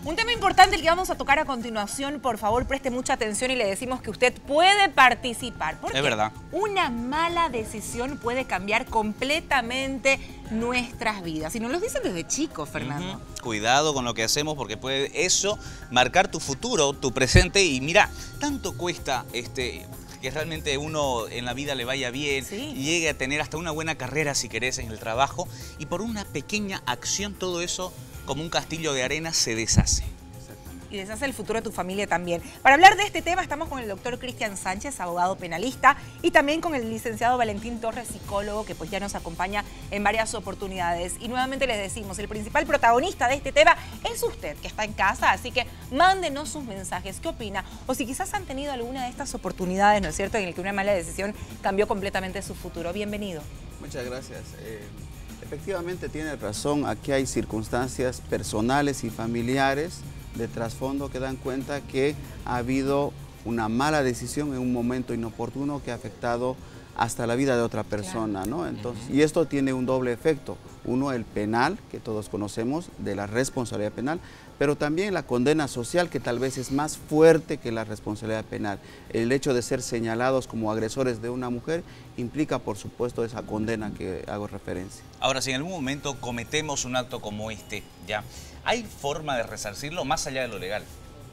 Un tema importante el que vamos a tocar a continuación, por favor preste mucha atención y le decimos que usted puede participar. Porque es verdad. Una mala decisión puede cambiar completamente nuestras vidas. Y nos lo dicen desde chicos, Fernando. Cuidado con lo que hacemos porque puede eso marcar tu futuro, tu presente. Y mira, tanto cuesta que realmente uno en la vida le vaya bien, llegue a tener hasta una buena carrera si querés en el trabajo, y por una pequeña acción todo eso, como un castillo de arena, se deshace. Y deshace el futuro de tu familia también. Para hablar de este tema estamos con el doctor Cristian Sánchez, abogado penalista, y también con el licenciado Valentín Torres, psicólogo, que pues ya nos acompaña en varias oportunidades. Y nuevamente les decimos, el principal protagonista de este tema es usted, que está en casa, así que mándenos sus mensajes. ¿Qué opina? O si quizás han tenido alguna de estas oportunidades, ¿no es cierto?, en el que una mala decisión cambió completamente su futuro. Bienvenido. Muchas gracias. Efectivamente tiene razón, aquí hay circunstancias personales y familiares de trasfondo que dan cuenta que ha habido una mala decisión en un momento inoportuno que ha afectado hasta la vida de otra persona, ¿no? Entonces, y esto tiene un doble efecto. Uno, el penal, que todos conocemos, de la responsabilidad penal, pero también la condena social, que tal vez es más fuerte que la responsabilidad penal. El hecho de ser señalados como agresores de una mujer implica, por supuesto, esa condena que hago referencia. Ahora, si en algún momento cometemos un acto como ¿ya? ¿Hay forma de resarcirlo más allá de lo legal?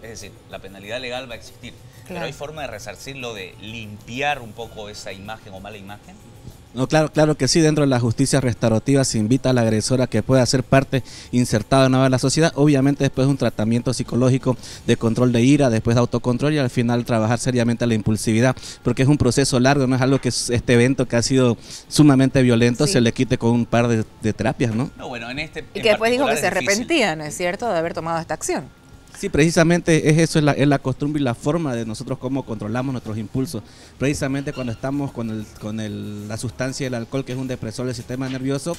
Es decir, la penalidad legal va a existir, pero ¿hay forma de resarcirlo, de limpiar un poco esa imagen o mala imagen? No, claro que sí. Dentro de la justicia restaurativa se invita a la agresora que pueda ser parte insertada nueva en la sociedad, obviamente después de un tratamiento psicológico de control de ira, después de autocontrol y al final trabajar seriamente la impulsividad, porque es un proceso largo, no es algo que este evento que ha sido sumamente violento se le quite con un par de terapias, ¿no? No, bueno, y que después dijo que se arrepentía, ¿no es cierto?, de haber tomado esta acción. Sí, precisamente es la costumbre y la forma de nosotros cómo controlamos nuestros impulsos. Precisamente cuando estamos con la sustancia del alcohol, que es un depresor del sistema nervioso,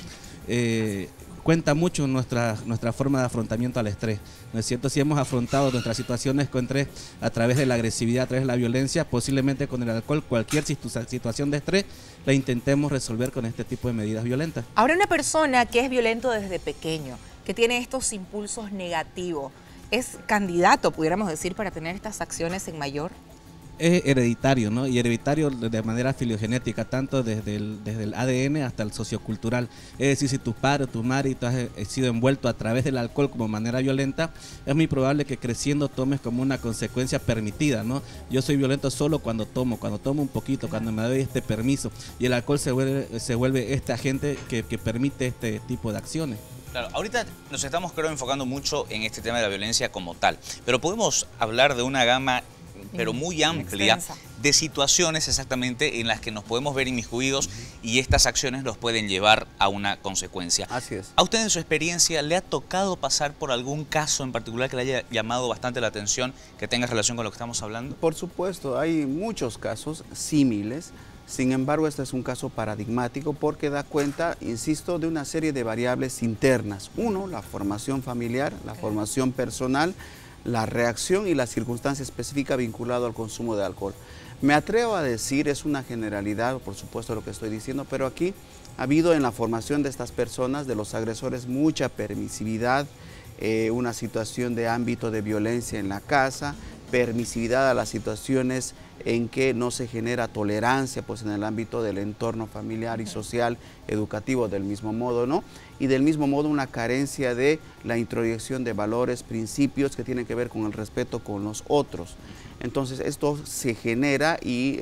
cuenta mucho nuestra forma de afrontamiento al estrés, ¿no es cierto? Si hemos afrontado nuestras situaciones con estrés a través de la agresividad, a través de la violencia, posiblemente con el alcohol, cualquier situación de estrés la intentemos resolver con este tipo de medidas violentas. Ahora, una persona que es violento desde pequeño, que tiene estos impulsos negativos, ¿es candidato, pudiéramos decir, para tener estas acciones en mayor? Es hereditario, ¿no? Y hereditario de manera filogenética, tanto desde el ADN hasta el sociocultural. Es decir, si tu padre o tu madre has sido envuelto a través del alcohol como manera violenta, es muy probable que creciendo tomes como una consecuencia permitida, ¿no? Yo soy violento solo cuando tomo un poquito, cuando me doy este permiso. Y el alcohol se vuelve este agente que permite este tipo de acciones. Claro, ahorita nos estamos, creo, enfocando mucho en este tema de la violencia como tal, pero podemos hablar de una gama, pero muy amplia, de situaciones exactamente en las que nos podemos ver inmiscuidos y estas acciones nos pueden llevar a una consecuencia. Así es. ¿A usted en su experiencia le ha tocado pasar por algún caso en particular que le haya llamado bastante la atención, que tenga relación con lo que estamos hablando? Por supuesto, hay muchos casos símiles. Sin embargo, este es un caso paradigmático porque da cuenta, insisto, de una serie de variables internas. Uno, la formación familiar, la formación personal, la reacción y la circunstancia específica vinculada al consumo de alcohol. Me atrevo a decir, es una generalidad, por supuesto, lo que estoy diciendo, pero aquí ha habido en la formación de estas personas, de los agresores, mucha permisividad, una situación de ámbito de violencia en la casa, permisividad a las situaciones en que no se genera tolerancia pues en el ámbito del entorno familiar y social, educativo del mismo modo, ¿no? Y del mismo modo una carencia de la introyección de valores, principios que tienen que ver con el respeto con los otros. Entonces esto se genera y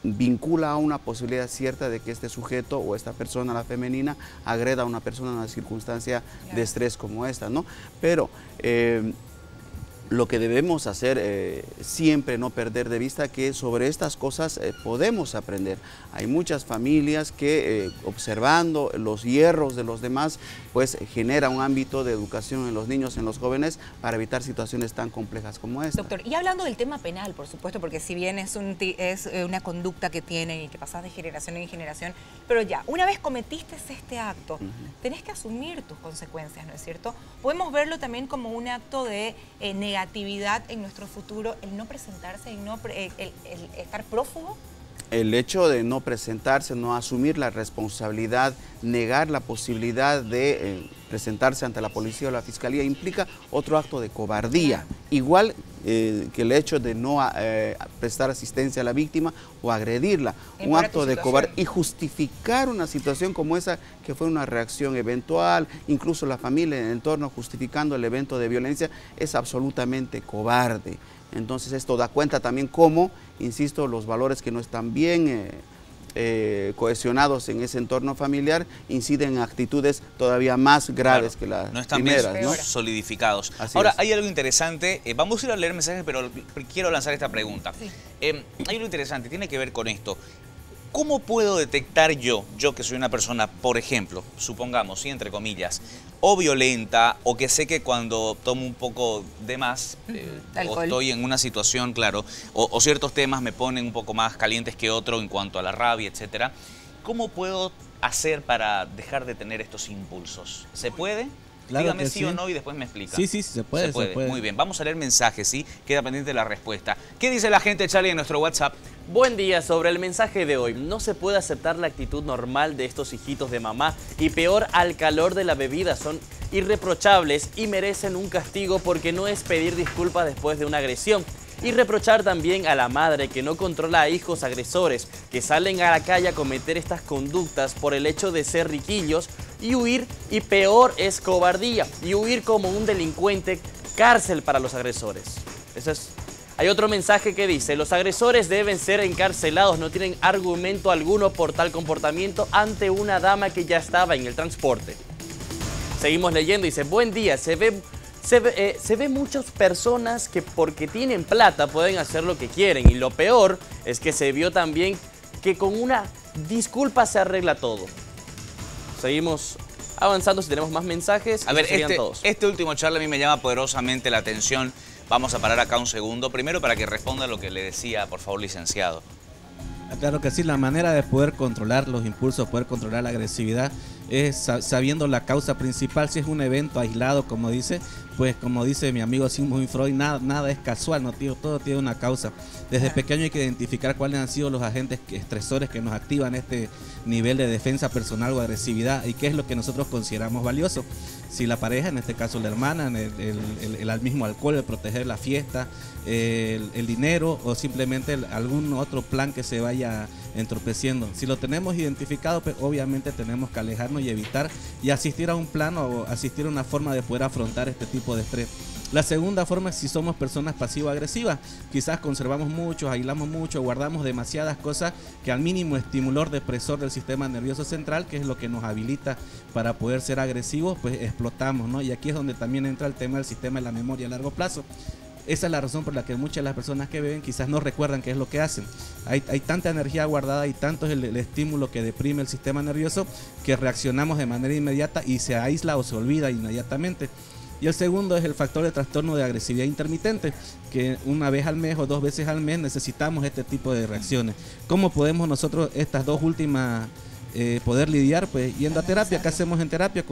vincula a una posibilidad cierta de que este sujeto o esta persona, la femenina, agreda a una persona en una circunstancia de estrés como esta, ¿no? Pero lo que debemos hacer siempre, no perder de vista que sobre estas cosas podemos aprender. Hay muchas familias que observando los hierros de los demás, pues genera un ámbito de educación en los niños, en los jóvenes, para evitar situaciones tan complejas como esta. Doctor, y hablando del tema penal, por supuesto, porque si bien es una conducta que tienen y que pasas de generación en generación, pero ya, una vez cometiste este acto, tenés que asumir tus consecuencias, ¿no es cierto? Podemos verlo también como un acto de negatividad en nuestro futuro, el no presentarse, el estar prófugo. el hecho de no presentarse, no asumir la responsabilidad, negar la posibilidad de presentarse ante la policía o la fiscalía implica otro acto de cobardía, igual que el hecho de no prestar asistencia a la víctima o agredirla, un acto de cobardía y justificar una situación como esa que fue una reacción eventual, incluso la familia en el entorno justificando el evento de violencia, es absolutamente cobarde. Entonces esto da cuenta también cómo, insisto, los valores que no están bien cohesionados en ese entorno familiar inciden en actitudes todavía más graves que las no están primeras, bien, ¿no? solidificados. Así Ahora, es. hay algo interesante, vamos a ir a leer mensajes, pero quiero lanzar esta pregunta. Sí. Hay algo interesante, tiene que ver con esto. ¿Cómo puedo detectar yo que soy una persona, por ejemplo, supongamos, sí, entre comillas, o violenta, o que sé que cuando tomo un poco de más, o estoy en una situación, claro, o ciertos temas me ponen un poco más calientes que otro en cuanto a la rabia, etcétera? ¿Cómo puedo hacer para dejar de tener estos impulsos? ¿Se puede? Claro. Dígame sí o no y después me explica. Sí, se puede. Se puede. Muy bien, vamos a leer mensajes, ¿sí? Queda pendiente la respuesta. ¿Qué dice la gente, Charlie, en nuestro WhatsApp? Buen día, sobre el mensaje de hoy. No se puede aceptar la actitud normal de estos hijitos de mamá y peor al calor de la bebida. Son irreprochables y merecen un castigo porque no es pedir disculpas después de una agresión. Y reprochar también a la madre que no controla a hijos agresores que salen a la calle a cometer estas conductas por el hecho de ser riquillos y huir, y peor es cobardía, y huir como un delincuente, cárcel para los agresores. Eso es. Hay otro mensaje que dice: los agresores deben ser encarcelados, no tienen argumento alguno por tal comportamiento ante una dama que ya estaba en el transporte. Seguimos leyendo, dice: buen día, se ve muchas personas que porque tienen plata pueden hacer lo que quieren, y lo peor es que se vio también que con una disculpa se arregla todo. Seguimos avanzando, si tenemos más mensajes. A ver, este último, Charlie, a mí me llama poderosamente la atención. Vamos a parar acá un segundo, primero para que responda lo que le decía, por favor, licenciado. Claro que sí, la manera de poder controlar los impulsos, poder controlar la agresividad, es sabiendo la causa principal. Si es un evento aislado, como dice, pues como dice mi amigo Sigmund Freud, nada es casual, no, tío, todo tiene una causa. Desde pequeño hay que identificar cuáles han sido los agentes estresores que nos activan este nivel de defensa personal o agresividad y qué es lo que nosotros consideramos valioso. Si la pareja, en este caso la hermana, el mismo alcohol, el proteger la fiesta, el dinero o simplemente algún otro plan que se vaya entorpeciendo. Si lo tenemos identificado, pues obviamente tenemos que alejarnos y evitar y asistir a un plan o asistir a una forma de poder afrontar este tipo de estrés. La segunda forma es si somos personas pasivo-agresivas. Quizás conservamos mucho, aislamos mucho, guardamos demasiadas cosas que al mínimo estimulador depresor del sistema nervioso central, que es lo que nos habilita para poder ser agresivos, pues explotamos, ¿no? Y aquí es donde también entra el tema del sistema de la memoria a largo plazo. Esa es la razón por la que muchas de las personas que beben quizás no recuerdan qué es lo que hacen. Hay tanta energía guardada y tanto es el estímulo que deprime el sistema nervioso que reaccionamos de manera inmediata y se aísla o se olvida inmediatamente. Y el segundo es el factor de trastorno de agresividad intermitente, que una vez al mes o 2 veces al mes necesitamos este tipo de reacciones. ¿Cómo podemos nosotros estas dos últimas poder lidiar? Pues yendo a terapia. ¿Qué hacemos en terapia?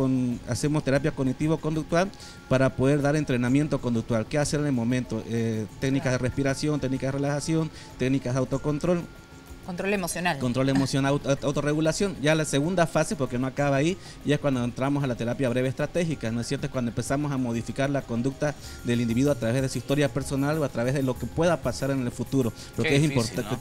Hacemos terapia cognitivo-conductual para poder dar entrenamiento conductual. ¿Qué hacer en el momento? Técnicas de respiración, técnicas de relajación, técnicas de autocontrol. Control emocional. Control emocional, autorregulación. Ya la segunda fase, porque no acaba ahí, ya es cuando entramos a la terapia breve estratégica, ¿no es cierto? Es cuando empezamos a modificar la conducta del individuo a través de su historia personal o a través de lo que pueda pasar en el futuro. Lo que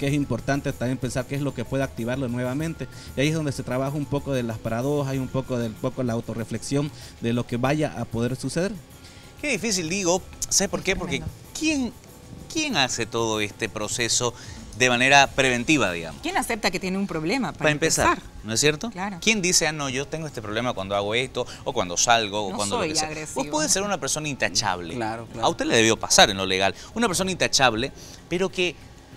es importante también pensar qué es lo que puede activarlo nuevamente. Y ahí es donde se trabaja un poco de las paradojas y un poco la autorreflexión de lo que vaya a poder suceder. Qué difícil, digo. ¿Sabes por qué? Porque ¿quién hace todo este proceso de manera preventiva, digamos? ¿Quién acepta que tiene un problema? Para empezar, ¿no es cierto? Claro. ¿Quién dice, no, yo tengo este problema cuando hago esto, o cuando salgo, o no cuando soy lo que sea? agresivo. Vos podés ser una persona intachable. Claro. A usted le debió pasar en lo legal. Una persona intachable, pero que,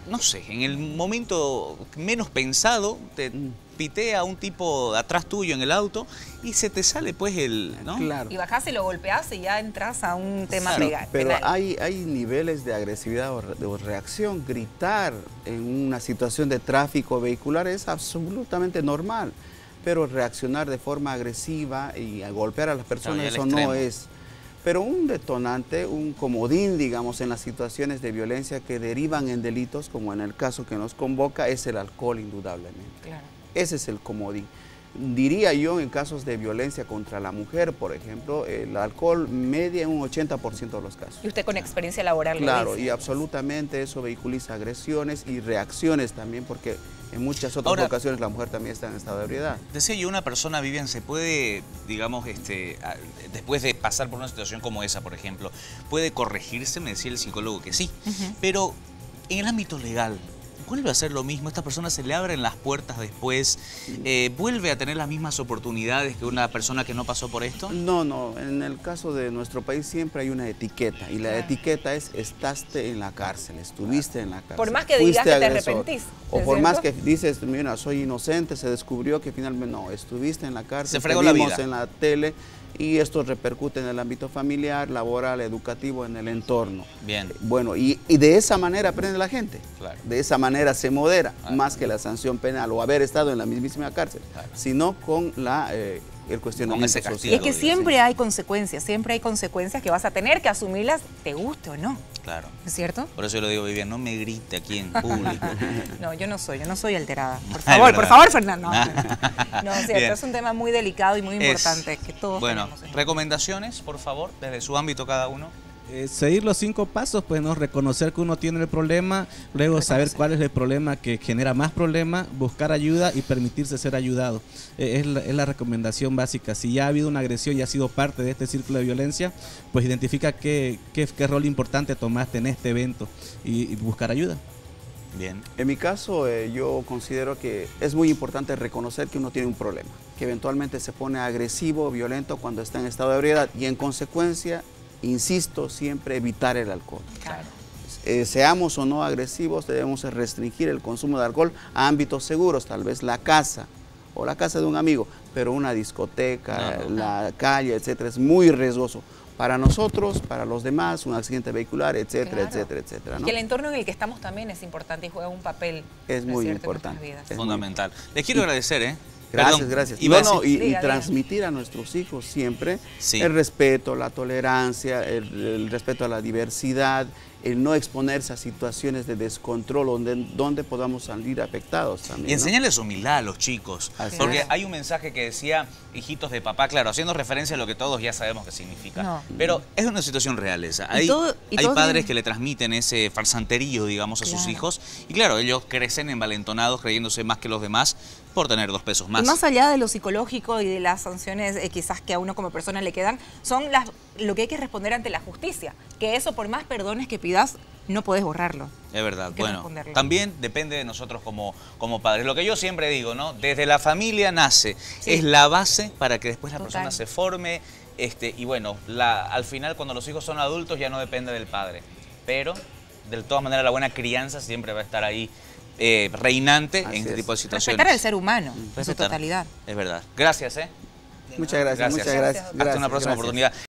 no sé, en el momento menos pensado, te pitea a un tipo atrás tuyo en el auto y se te sale pues ¿no? Claro. Y bajás y lo golpeás y ya entras a un tema legal. Pero hay niveles de agresividad o reacción. Gritar en una situación de tráfico vehicular es absolutamente normal, pero reaccionar de forma agresiva y a golpear a las personas, eso no es. Pero un detonante, un comodín, digamos, en las situaciones de violencia que derivan en delitos, como en el caso que nos convoca, es el alcohol, indudablemente. Claro. Ese es el comodín. Diría yo, en casos de violencia contra la mujer, por ejemplo, el alcohol media en un 80% de los casos. Y usted con experiencia laboral lo Claro, dice. y absolutamente eso vehiculiza agresiones y reacciones también, porque en muchas otras ocasiones la mujer también está en estado de ebriedad. Decía yo, una persona, Vivian, se puede, digamos, después de pasar por una situación como esa, por ejemplo, puede corregirse, me decía el psicólogo que sí, pero en el ámbito legal, vuelve a hacer lo mismo, a esta persona se le abren las puertas después, vuelve a tener las mismas oportunidades que una persona que no pasó por esto. No, no, en el caso de nuestro país siempre hay una etiqueta, y la etiqueta es: estás en la cárcel, estuviste en la cárcel. Por más que digas que te arrepentís. O por más que dices, mira, soy inocente, se descubrió que finalmente no, estuviste en la cárcel, se fregó la vida. en la tele, y esto repercute en el ámbito familiar, laboral, educativo, en el entorno. Bien. Bueno, y de esa manera aprende la gente. Claro. De esa manera se modera, más que la sanción penal o haber estado en la mismísima cárcel, sino con el cuestionamiento ese social. castigo, Y es que siempre hay consecuencias que vas a tener que asumirlas, te guste o no. Claro. ¿Es cierto? Por eso yo le digo, Vivian, no me grite aquí en público. No, yo no soy alterada. verdad. Por favor, Fernando. No, cierto, Bien. es un tema muy delicado y muy importante que todos Bueno, tenemos. recomendaciones, por favor, desde su ámbito cada uno. Seguir los 5 pasos, pues no, reconocer que uno tiene el problema, luego saber cuál es el problema que genera más problemas, buscar ayuda y permitirse ser ayudado. Es la recomendación básica. Si ya ha habido una agresión y ha sido parte de este círculo de violencia, pues identifica qué rol importante tomaste en este evento y buscar ayuda. Bien. En mi caso, yo considero que es muy importante reconocer que uno tiene un problema, que eventualmente se pone agresivo, violento cuando está en estado de ebriedad, y en consecuencia, insisto, siempre evitar el alcohol. Claro. Seamos o no agresivos, debemos restringir el consumo de alcohol a ámbitos seguros, tal vez la casa o la casa de un amigo, pero una discoteca, la calle, etcétera, es muy riesgoso para nosotros, para los demás, un accidente vehicular, etcétera, etcétera, etcétera, ¿no? Que el entorno en el que estamos también es importante y juega un papel. Es muy ¿no es cierto?, en importante. nuestras vidas. Es Fundamental. Les quiero agradecer, ¿eh? Gracias, Perdón. gracias. Y Y bueno, bueno, y diga. transmitir a nuestros hijos siempre Sí. el respeto, la tolerancia, el respeto a la diversidad, el no exponerse a situaciones de descontrol donde podamos salir afectados también, Y enseñarles humildad a los chicos, Así porque es. hay un mensaje que decía hijitos de papá, claro, haciendo referencia a lo que todos ya sabemos que significa, No. pero es una situación real esa. Y Hay todos padres tienen- que le transmiten ese farsanterío, digamos, a sus Claro. hijos, y claro, ellos crecen envalentonados, creyéndose más que los demás por tener 2 pesos más. Y más allá de lo psicológico y de las sanciones quizás que a uno como persona le quedan, son lo que hay que responder ante la justicia. Que eso, por más perdones que pidas, no podés borrarlo. Es verdad, Hay que bueno, responderlo. también depende de nosotros como padres. Lo que yo siempre digo, ¿no? Desde la familia nace, Sí. es la base para que después la Total. persona se forme, y bueno, al final cuando los hijos son adultos ya no depende del padre, pero de todas maneras la buena crianza siempre va a estar ahí reinante Así en este es. tipo de situaciones. Respetar al ser humano en su Respetar. totalidad. Es verdad. Gracias, ¿eh? Muchas gracias, Gracias. muchas gracias. Hasta una próxima gracias. oportunidad.